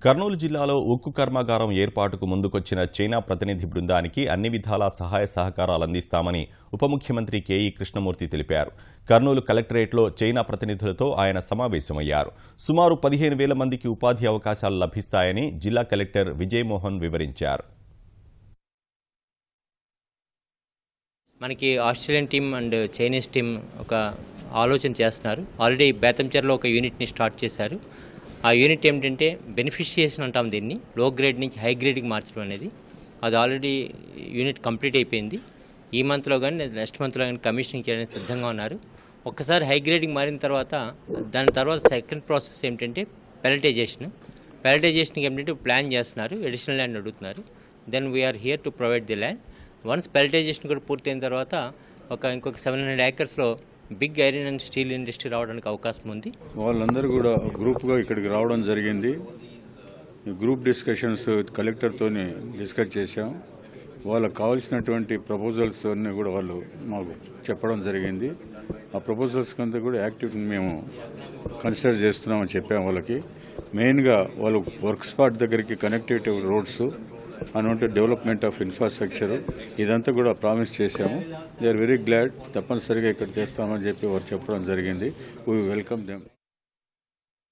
కర్నూలు జిల్లాలో ఉక్కు కర్మాగారం ఏర్పాటుకు ముందుకొచ్చిన చైనా ప్రతినిధి బృందానికి అన్ని విధాలా సహాయ సహకారాలు అందిస్తామని ఉప ముఖ్యమంత్రి కేఈ కృష్ణమూర్తి తెలిపారు. కర్నూలు కలెక్టరేట్లో చైనా ప్రతినిధులతో ఆయన సమావేశమయ్యారు. సుమారు 15,000 మందికి ఉపాధి అవకాశాలు లభిస్తాయని జిల్లా కలెక్టర్ విజయమోహన్ వివరించారు. మనకి Australian team and Chinese team ఒక ఆలోచన చేస్తున్నారు. ఆల్రెడీ బేతంచెర్లో ఒక యూనిట్ని స్టార్ట్ చేశారు. ఆ యూనిట్ ఏమిటంటే బెనిఫిషియేషన్ అంటాం దీన్ని, లో గ్రేడ్ నుంచి హై గ్రేడ్కి మార్చడం అనేది. అది ఆల్రెడీ యూనిట్ కంప్లీట్ అయిపోయింది. ఈ మంత్లో కానీ నెక్స్ట్ మంత్లో కానీ కమిషనింగ్ చేయడానికి సిద్ధంగా ఉన్నారు. ఒక్కసారి హై గ్రేడ్కి మారిన తర్వాత దాని తర్వాత సెకండ్ ప్రాసెస్ ఏమిటంటే పెలటైజేషన్కి ఏమిటంటే ప్లాన్ చేస్తున్నారు, ఎడిషనల్ ల్యాండ్ అడుగుతున్నారు. Then we are here to provide the land. Once pelletization కూడా పూర్తయిన తర్వాత ఇంకొక 700 ఏకర్స్లో big iron and steel industry రావడానికి అవకాశం ఉంది. వాళ్ళందరూ కూడా గ్రూప్గా ఇక్కడికి రావడం జరిగింది. గ్రూప్ డిస్కషన్స్ కలెక్టర్తో డిస్కస్ చేశాం. వాళ్ళకు కావాల్సినటువంటి ప్రపోజల్స్ అన్నీ కూడా వాళ్ళు మాకు చెప్పడం జరిగింది. ఆ ప్రపోజల్స్ కంతా కూడా యాక్టివిటీని మేము కన్సిడర్ చేస్తున్నామని చెప్పాము వాళ్ళకి. మెయిన్గా వాళ్ళు వర్క్ స్పాట్ దగ్గరికి కనెక్టివిటీ రోడ్స్ అనంటే డెవలప్మెంట్ ఆఫ్ ఇన్ఫ్రాస్ట్రక్చర్ ఇదంతా కూడా ప్రామిస్ చేశాము. They are very glad. తప్పనిసరిగా ఇక్కడ చేస్తామని చెప్పి వారు చెప్పడం జరిగింది. We welcome them.